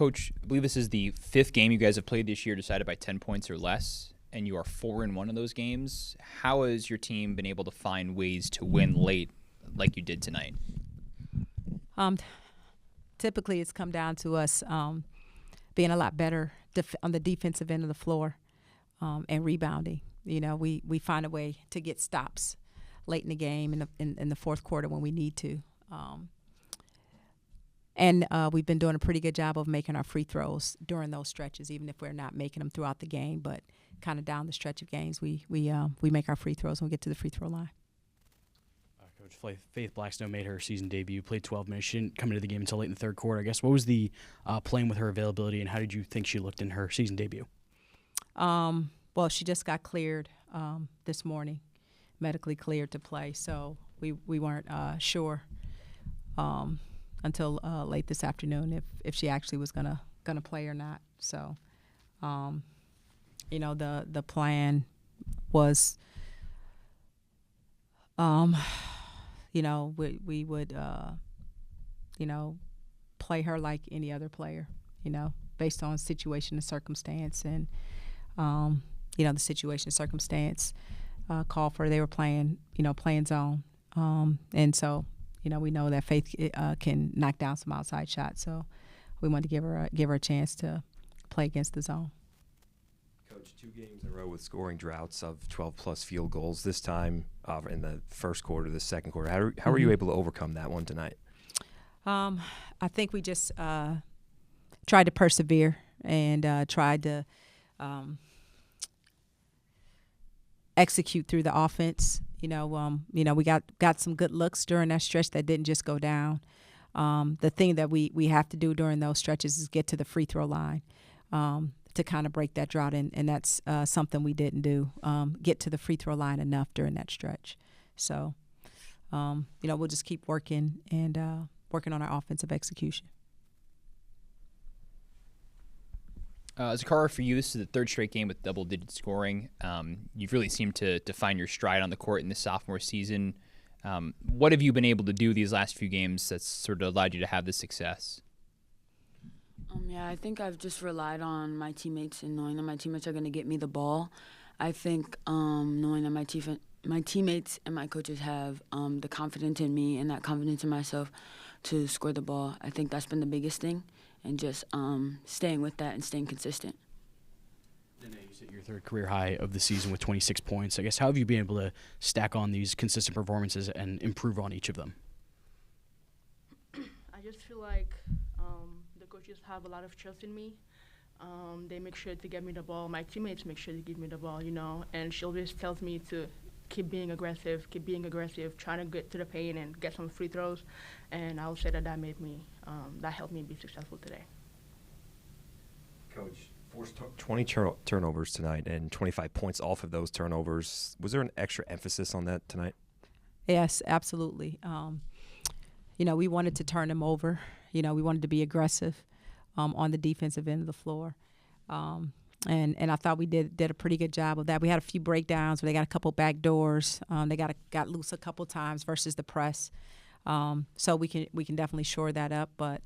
Coach, I believe this is the 5th game you guys have played this year decided by 10 points or less, and you are 4-1 of those games. How has your team been able to find ways to win late like you did tonight? Typically, it's come down to us being a lot better on the defensive end of the floor and rebounding. We find a way to get stops late in the game in the fourth quarter when we need to. And we've been doing a pretty good job of making our free throws during those stretches, even if we're not making them throughout the game. But kind of down the stretch of games, we make our free throws when we get to the free throw line. Coach, Faith Blackstone made her season debut, played 12 minutes. She didn't come into the game until late in the third quarter. I guess, what was the playing with her availability, and how did you think she looked in her season debut? Well, she just got cleared this morning, medically cleared to play. So we weren't sure until late this afternoon if she actually was gonna play or not. So, the plan was, we would, play her like any other player, based on situation and circumstance. And, the situation and circumstance called for, they were playing zone. And so, we know that Faith can knock down some outside shots. So we wanted to give her a chance to play against the zone. Coach, 2 games in a row with scoring droughts of 12-plus field goals. This time in the first quarter, the second quarter. How were you able to overcome that one tonight? I think we just tried to persevere and tried to execute through the offense. We got some good looks during that stretch that didn't just go down. The thing that we have to do during those stretches is get to the free throw line to kind of break that drought, and that's something we didn't do, get to the free throw line enough during that stretch. So, we'll just keep working and working on our offensive execution. Zakara, for you, this is the 3rd straight game with double-digit scoring. You've really seemed to find your stride on the court in this sophomore season. What have you been able to do these last few games that's sort of allowed you to have this success? I think I've just relied on my teammates and knowing that my teammates are going to get me the ball. I think knowing that my teammates and my coaches have the confidence in me and that confidence in myself to score the ball, I think that's been the biggest thing. And just staying with that and staying consistent. And you set your 3rd career high of the season with 26 points. I guess, how have you been able to stack on these consistent performances and improve on each of them? I just feel like the coaches have a lot of trust in me. They make sure to get me the ball. My teammates make sure to give me the ball, and she always tells me to keep being aggressive, trying to get to the paint and get some free throws. And I would say that that helped me be successful today. Coach, forced 20 turnovers tonight and 25 points off of those turnovers. Was there an extra emphasis on that tonight? Yes, absolutely. We wanted to turn them over. We wanted to be aggressive on the defensive end of the floor. And I thought we did a pretty good job of that. We had a few breakdowns where they got a couple back doors. They got loose a couple times versus the press. So we can definitely shore that up. But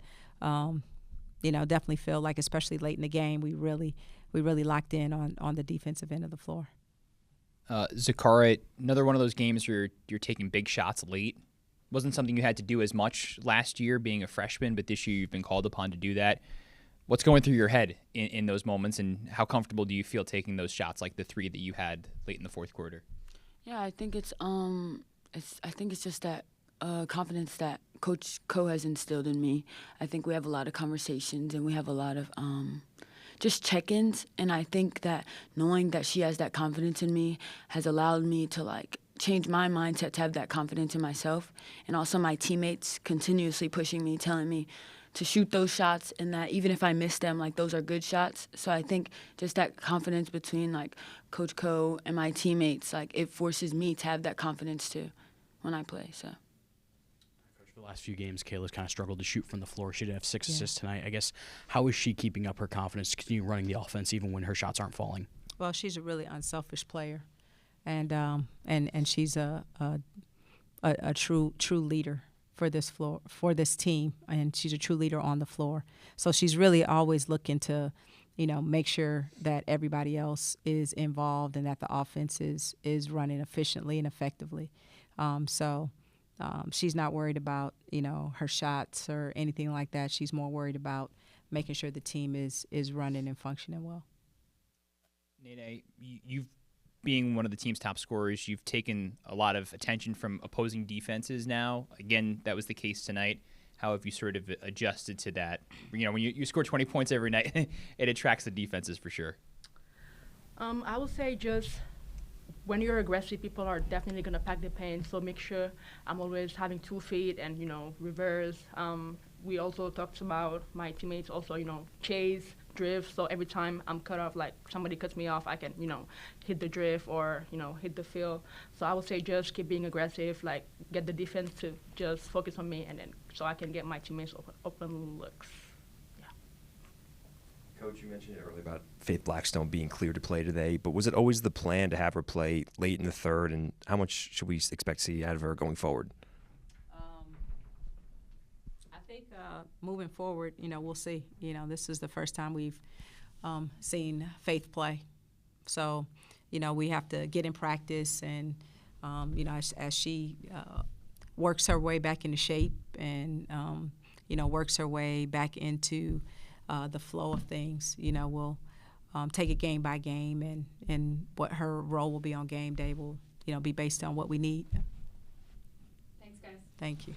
definitely feel like, especially late in the game, we really locked in on the defensive end of the floor. Zakara, another one of those games where you're taking big shots late. Wasn't something you had to do as much last year being a freshman, but this year you've been called upon to do that. What's going through your head in those moments, and how comfortable do you feel taking those shots like the 3 that you had late in the fourth quarter? Yeah, I think it's just that confidence that Coach Ko has instilled in me. I think we have a lot of conversations and we have a lot of just check-ins, and I think that knowing that she has that confidence in me has allowed me to change my mindset to have that confidence in myself, and also my teammates continuously pushing me, telling me to shoot those shots, and that even if I miss them, those are good shots. So I think just that confidence between Coach Ko and my teammates, it forces me to have that confidence too when I play. So. Coach, for the last few games, Kayla's kind of struggled to shoot from the floor. She did have 6 assists tonight. I guess, how is she keeping up her confidence to continue running the offense even when her shots aren't falling? Well, she's a really unselfish player, and she's a true leader. for this floor, for this team, and she's a true leader on the floor. So she's really always looking to, make sure that everybody else is involved and that the offense is running efficiently and effectively. She's not worried about, her shots or anything like that. She's more worried about making sure the team is running and functioning well. Nene, you've being one of the team's top scorers, you've taken a lot of attention from opposing defenses now. Again, that was the case tonight. How have you sort of adjusted to that? When you score 20 points every night, it attracts the defenses for sure. I would say just when you're aggressive, people are definitely going to pack the paint, so make sure I'm always having 2 feet and, reverse. We also talked about my teammates also, chase, drift, so every time I'm cut off, like somebody cuts me off, I can, hit the drift or, hit the field. So I would say just keep being aggressive, like get the defense to just focus on me, and then so I can get my teammates open looks. Yeah. Coach, you mentioned it earlier about Faith Blackstone being clear to play today, but was it always the plan to have her play late in the third, and how much should we expect to see out of her going forward? Moving forward, we'll see. This is the first time we've seen Faith play. So, we have to get in practice and, as she works her way back into shape and, works her way back into the flow of things, we'll take it game by game, and what her role will be on game day will, be based on what we need. Thanks, guys. Thank you.